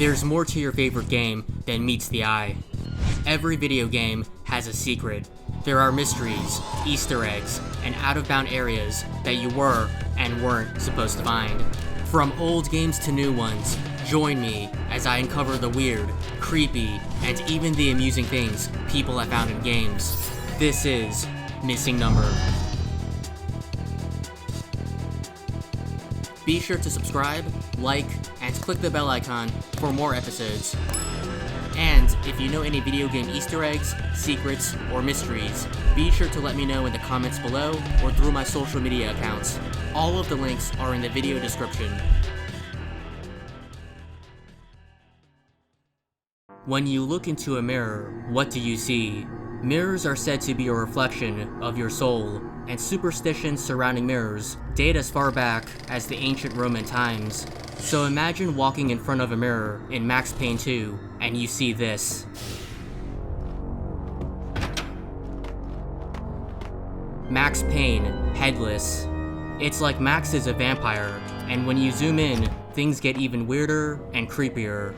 There's more to your favorite game than meets the eye. Every video game has a secret. There are mysteries, Easter eggs, and out-of-bound areas that you were and weren't supposed to find. From old games to new ones, join me as I uncover the weird, creepy, and even the amusing things people have found in games. This is Missing Number. Be sure to subscribe, like, and click the bell icon for more episodes. And if you know any video game Easter eggs, secrets, or mysteries, be sure to let me know in the comments below or through my social media accounts. All of the links are in the video description. When you look into a mirror, what do you see? Mirrors are said to be a reflection of your soul, and superstitions surrounding mirrors date as far back as the ancient Roman times. So imagine walking in front of a mirror in Max Payne 2, and you see this. Max Payne, headless. It's like Max is a vampire, and when you zoom in, things get even weirder and creepier.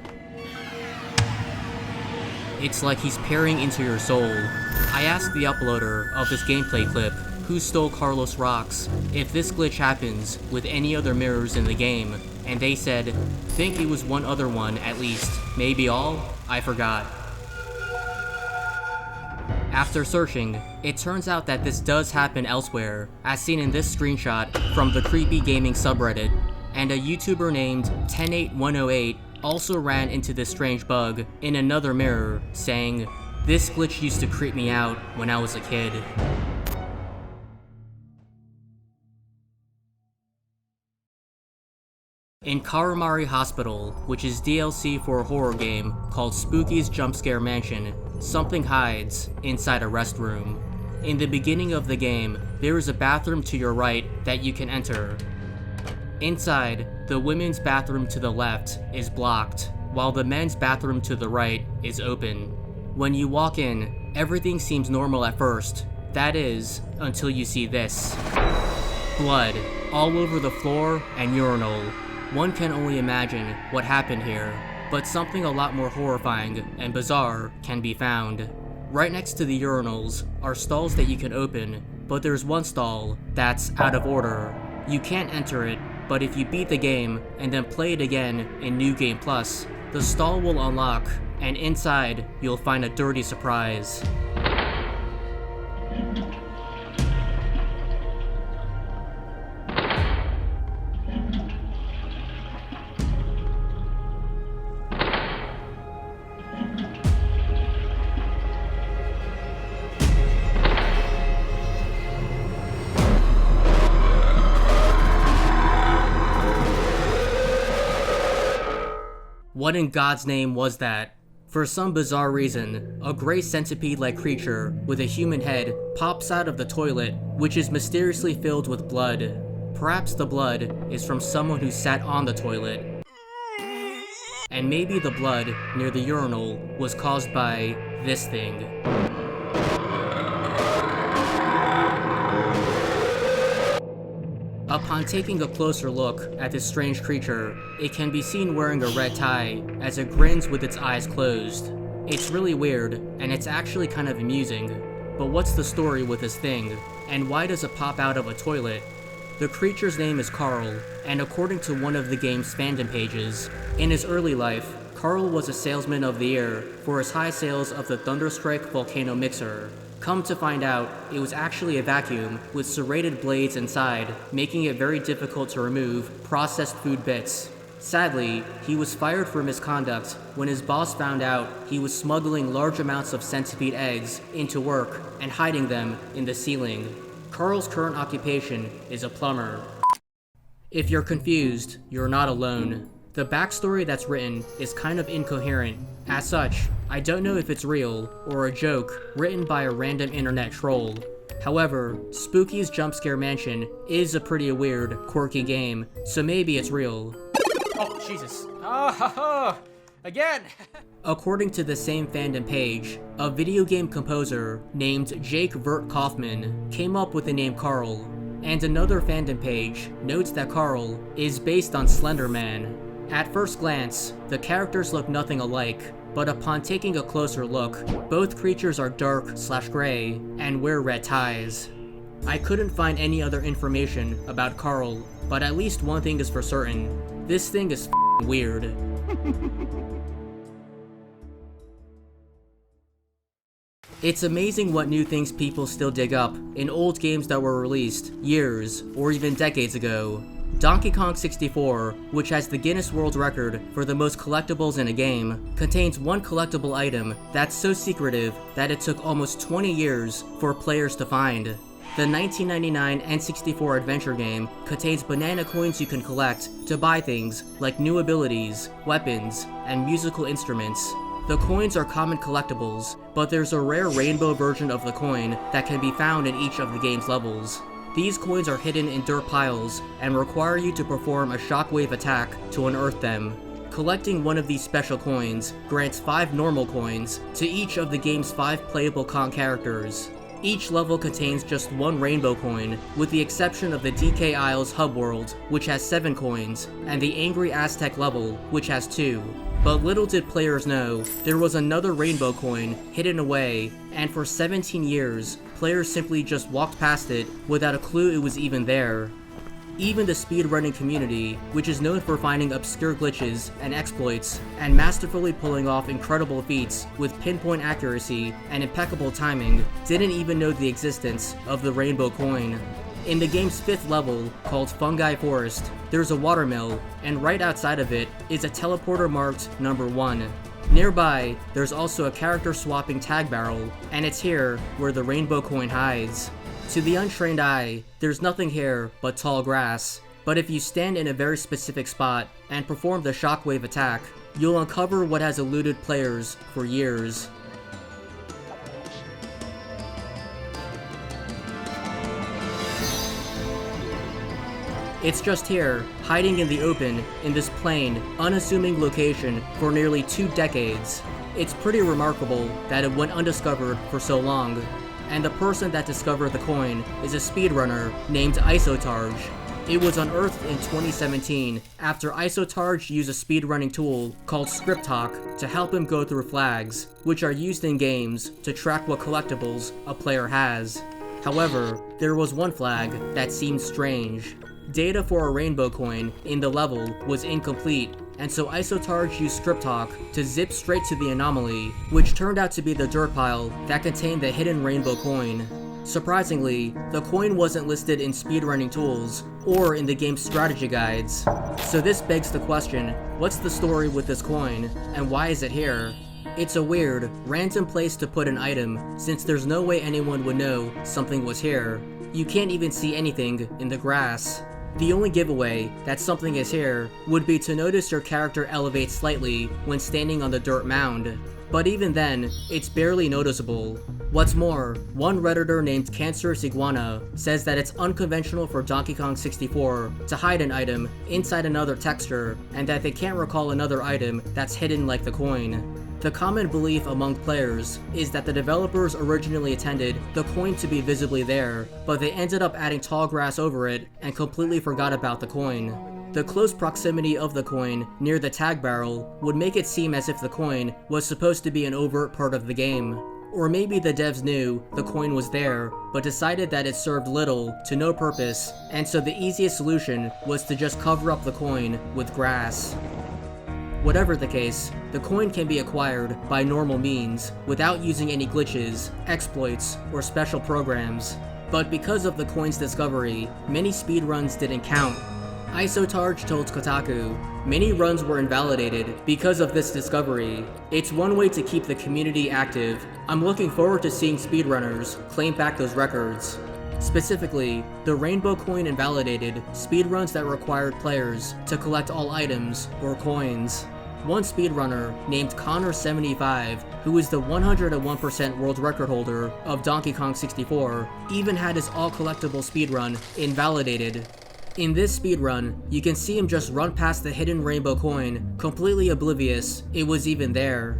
It's like he's peering into your soul. I asked the uploader of this gameplay clip, who stole Carlos Rocks, if this glitch happens with any other mirrors in the game, and they said, think it was one other one at least, maybe all? I forgot. After searching, it turns out that this does happen elsewhere, as seen in this screenshot from the Creepy Gaming subreddit, and a YouTuber named 108 also ran into this strange bug in another mirror, saying, "This glitch used to creep me out when I was a kid." In Karamari Hospital, which is DLC for a horror game called Spooky's Jumpscare Mansion, something hides inside a restroom. In the beginning of the game, there is a bathroom to your right that you can enter. Inside, the women's bathroom to the left is blocked, while the men's bathroom to the right is open. When you walk in, everything seems normal at first. That is, until you see this. Blood, all over the floor and urinal. One can only imagine what happened here, but something a lot more horrifying and bizarre can be found. Right next to the urinals are stalls that you can open, but there's one stall that's out of order. You can't enter it, but if you beat the game and then play it again in New Game Plus, the stall will unlock, and inside you'll find a dirty surprise. What in God's name was that? For some bizarre reason, a gray centipede-like creature with a human head pops out of the toilet, which is mysteriously filled with blood. Perhaps the blood is from someone who sat on the toilet. And maybe the blood near the urinal was caused by this thing. Upon taking a closer look at this strange creature, it can be seen wearing a red tie as it grins with its eyes closed. It's really weird, and it's actually kind of amusing. But what's the story with this thing, and why does it pop out of a toilet? The creature's name is Carl, and according to one of the game's fandom pages, in his early life, Carl was a salesman of the year for his high sales of the Thunderstrike volcano mixer. Come to find out, it was actually a vacuum with serrated blades inside, making it very difficult to remove processed food bits. Sadly, he was fired for misconduct when his boss found out he was smuggling large amounts of centipede eggs into work and hiding them in the ceiling. Carl's current occupation is a plumber. If you're confused, you're not alone. The backstory that's written is kind of incoherent. As such, I don't know if it's real or a joke written by a random internet troll. However, Spooky's Jumpscare Mansion is a pretty weird, quirky game, so maybe it's real. Oh, Jesus. Oh, again! According to the same fandom page, a video game composer named Jake Vert Kaufman came up with the name Carl, and another fandom page notes that Carl is based on Slender Man. At first glance, the characters look nothing alike, but upon taking a closer look, both creatures are dark/gray and wear red ties. I couldn't find any other information about Carl, but at least one thing is for certain. This thing is f***ing weird. It's amazing what new things people still dig up in old games that were released years or even decades ago. Donkey Kong 64, which has the Guinness World Record for the most collectibles in a game, contains one collectible item that's so secretive that it took almost 20 years for players to find. The 1999 N64 adventure game contains banana coins you can collect to buy things like new abilities, weapons, and musical instruments. The coins are common collectibles, but there's a rare rainbow version of the coin that can be found in each of the game's levels. These coins are hidden in dirt piles and require you to perform a shockwave attack to unearth them. Collecting one of these special coins grants 5 normal coins to each of the game's 5 playable Kong characters. Each level contains just 1 rainbow coin, with the exception of the DK Isles hub world, which has 7 coins, and the Angry Aztec level, which has 2. But little did players know, there was another rainbow coin hidden away, and for 17 years, players simply just walked past it without a clue it was even there. Even the speedrunning community, which is known for finding obscure glitches and exploits, and masterfully pulling off incredible feats with pinpoint accuracy and impeccable timing, didn't even know the existence of the rainbow coin. In the game's 5th level, called Fungi Forest, there's a watermill, and right outside of it is a teleporter marked number 1. Nearby, there's also a character swapping tag barrel, and it's here where the rainbow coin hides. To the untrained eye, there's nothing here but tall grass, but if you stand in a very specific spot and perform the shockwave attack, you'll uncover what has eluded players for years. It's just here, hiding in the open, in this plain, unassuming location for nearly 2 decades. It's pretty remarkable that it went undiscovered for so long. And the person that discovered the coin is a speedrunner named Isotarge. It was unearthed in 2017 after Isotarge used a speedrunning tool called Script Talk to help him go through flags, which are used in games to track what collectibles a player has. However, there was one flag that seemed strange. Data for a rainbow coin in the level was incomplete, and so Isotarge used Script Talk to zip straight to the anomaly, which turned out to be the dirt pile that contained the hidden rainbow coin. Surprisingly, the coin wasn't listed in speedrunning tools or in the game's strategy guides. So this begs the question, what's the story with this coin, and why is it here? It's a weird, random place to put an item, since there's no way anyone would know something was here. You can't even see anything in the grass. The only giveaway that something is here would be to notice your character elevate slightly when standing on the dirt mound. But even then, it's barely noticeable. What's more, one redditor named Cancerous Iguana says that it's unconventional for Donkey Kong 64 to hide an item inside another texture, and that they can't recall another item that's hidden like the coin. The common belief among players is that the developers originally intended the coin to be visibly there, but they ended up adding tall grass over it and completely forgot about the coin. The close proximity of the coin near the tag barrel would make it seem as if the coin was supposed to be an overt part of the game. Or maybe the devs knew the coin was there, but decided that it served little to no purpose, and so the easiest solution was to just cover up the coin with grass. Whatever the case, the coin can be acquired by normal means, without using any glitches, exploits, or special programs. But because of the coin's discovery, many speedruns didn't count. Isotarge told Kotaku, "Many runs were invalidated because of this discovery. It's one way to keep the community active. I'm looking forward to seeing speedrunners claim back those records." Specifically, the rainbow coin invalidated speedruns that required players to collect all items or coins. One speedrunner named Connor75, who is the 101% world record holder of Donkey Kong 64, even had his all collectible speedrun invalidated. In this speedrun, you can see him just run past the hidden rainbow coin, completely oblivious it was even there.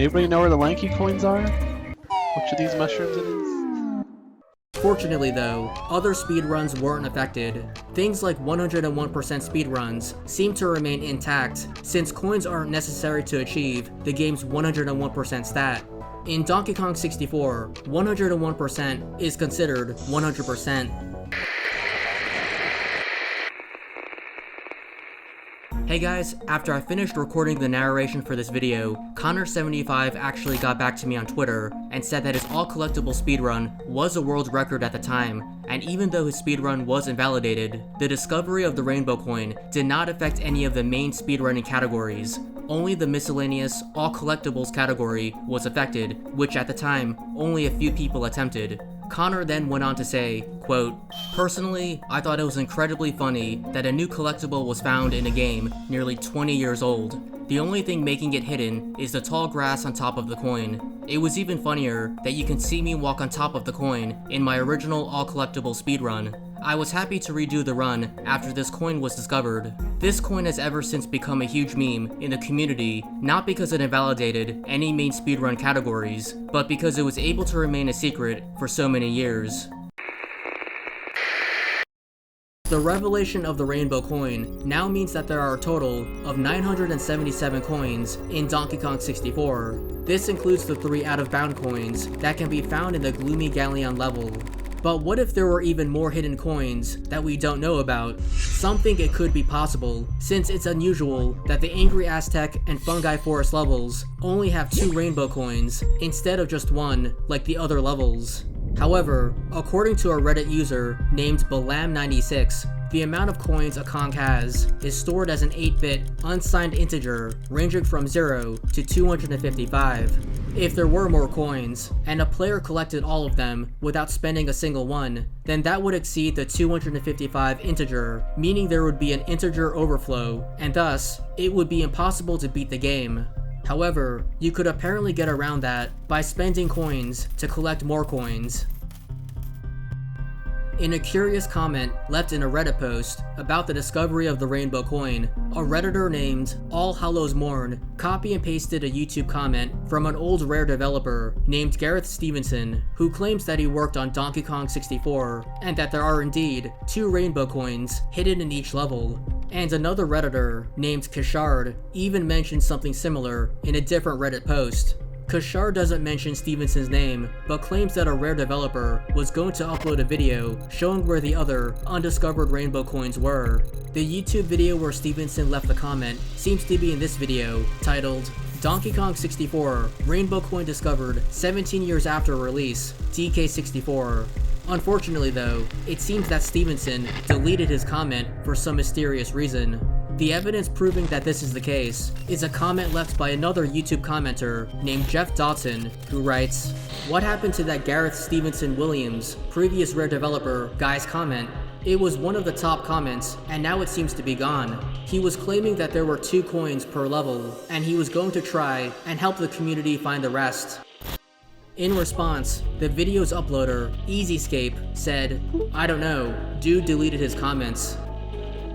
Anybody know where the lanky coins are? Which of these mushrooms it is? Fortunately though, other speedruns weren't affected. Things like 101% speedruns seem to remain intact since coins aren't necessary to achieve the game's 101% stat. In Donkey Kong 64, 101% is considered 100%. Hey guys, after I finished recording the narration for this video, Connor75 actually got back to me on Twitter and said that his all-collectible speedrun was a world record at the time, and even though his speedrun was invalidated, the discovery of the rainbow coin did not affect any of the main speedrunning categories. Only the miscellaneous all-collectibles category was affected, which at the time, only a few people attempted. Connor then went on to say, quote, "Personally, I thought it was incredibly funny that a new collectible was found in a game nearly 20 years old. The only thing making it hidden is the tall grass on top of the coin. It was even funnier that you can see me walk on top of the coin in my original all-collectible speedrun. I was happy to redo the run after this coin was discovered. This coin has ever since become a huge meme in the community, not because it invalidated any main speedrun categories, but because it was able to remain a secret for so many years." The revelation of the rainbow coin now means that there are a total of 977 coins in Donkey Kong 64. This includes the 3 out-of-bound coins that can be found in the Gloomy Galleon level. But what if there were even more hidden coins that we don't know about? Some think it could be possible, since it's unusual that the Angry Aztec and Fungi Forest levels only have 2 rainbow coins instead of just 1 like the other levels. However, according to a Reddit user named Balam96, the amount of coins a Kong has is stored as an 8-bit unsigned integer ranging from 0 to 255. If there were more coins, and a player collected all of them without spending a single one, then that would exceed the 255 integer, meaning there would be an integer overflow, and thus, it would be impossible to beat the game. However, you could apparently get around that by spending coins to collect more coins. In a curious comment left in a Reddit post about the discovery of the rainbow coin, a Redditor named All Hallows Morn copy and pasted a YouTube comment from an old Rare developer named Gareth Stevenson, who claims that he worked on Donkey Kong 64 and that there are indeed 2 rainbow coins hidden in each level. And another Redditor named Kishard even mentioned something similar in a different Reddit post. Kishar doesn't mention Stevenson's name, but claims that a Rare developer was going to upload a video showing where the other undiscovered rainbow coins were. The YouTube video where Stevenson left the comment seems to be in this video, titled Donkey Kong 64 Rainbow Coin Discovered 17 Years After Release, DK64. Unfortunately though, it seems that Stevenson deleted his comment for some mysterious reason. The evidence proving that this is the case is a comment left by another YouTube commenter named Jeff Dotson, who writes, "What happened to that Gareth Stevenson Williams, previous Rare developer, guy's comment? It was one of the top comments, and now it seems to be gone. He was claiming that there were 2 coins per level, and he was going to try and help the community find the rest." In response, the video's uploader, Easyscape, said, "I don't know, dude deleted his comments."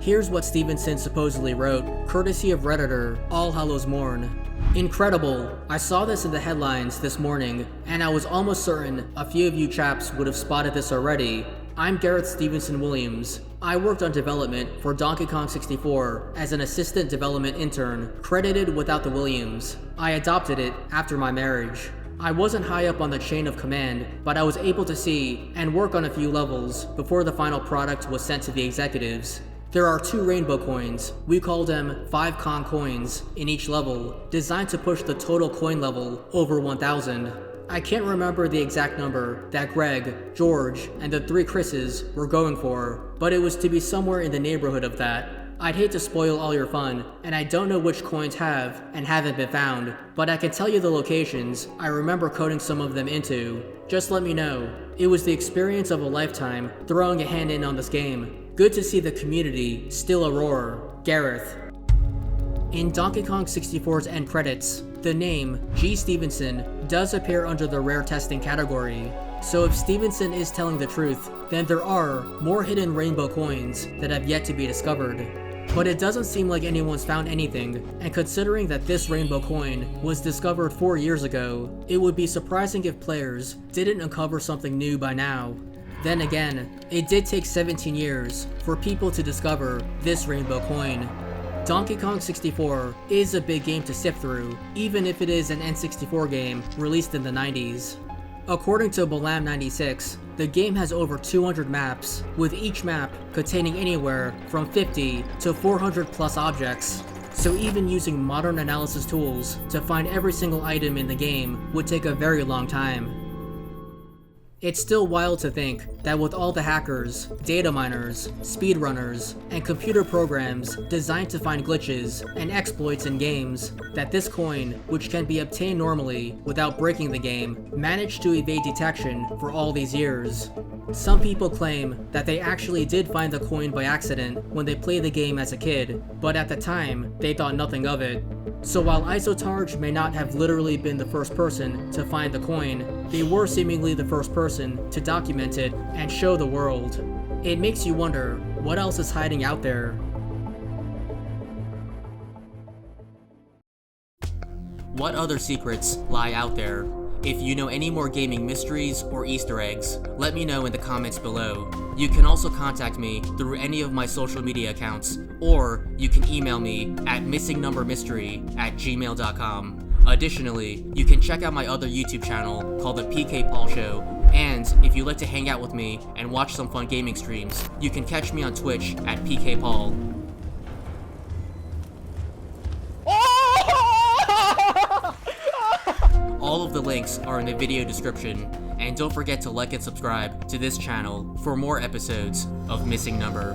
Here's what Stevenson supposedly wrote, courtesy of Redditor All Hallows Morn. "Incredible. I saw this in the headlines this morning, and I was almost certain a few of you chaps would have spotted this already. I'm Gareth Stevenson Williams. I worked on development for Donkey Kong 64 as an assistant development intern, credited without the Williams. I adopted it after my marriage. I wasn't high up on the chain of command, but I was able to see and work on a few levels before the final product was sent to the executives. There are 2 rainbow coins, we call them 5 Kong coins, in each level, designed to push the total coin level over 1,000. I can't remember the exact number that Greg, George, and the 3 Chris's were going for, but it was to be somewhere in the neighborhood of that. I'd hate to spoil all your fun, and I don't know which coins have and haven't been found, but I can tell you the locations I remember coding some of them into. Just let me know. It was the experience of a lifetime throwing a hand in on this game. Good to see the community still a roar. Gareth." In Donkey Kong 64's end credits, the name G. Stevenson does appear under the rare testing category. So if Stevenson is telling the truth, then there are more hidden rainbow coins that have yet to be discovered. but it doesn't seem like anyone's found anything, and considering that this rainbow coin was discovered 4 years ago, it would be surprising if players didn't uncover something new by now. Then again, it did take 17 years for people to discover this rainbow coin. Donkey Kong 64 is a big game to sift through, even if it is an N64 game released in the 90s. According to Balam96, the game has over 200 maps, with each map containing anywhere from 50 to 400 plus objects. So even using modern analysis tools to find every single item in the game would take a very long time. It's still wild to think that with all the hackers, data miners, speedrunners, and computer programs designed to find glitches and exploits in games, that this coin, which can be obtained normally without breaking the game, managed to evade detection for all these years. Some people claim that they actually did find the coin by accident when they played the game as a kid, but at the time, they thought nothing of it. So while Isotarge may not have literally been the first person to find the coin, they were seemingly the first person to document it and show the world. It makes you wonder, what else is hiding out there? What other secrets lie out there? If you know any more gaming mysteries or Easter eggs, let me know in the comments below. You can also contact me through any of my social media accounts, or you can email me at missingnumbermystery@gmail.com. Additionally, you can check out my other YouTube channel called The PK Paul Show, and if you like to hang out with me and watch some fun gaming streams, you can catch me on Twitch at PK Paul. All of the links are in the video description, and don't forget to like and subscribe to this channel for more episodes of Missing Number.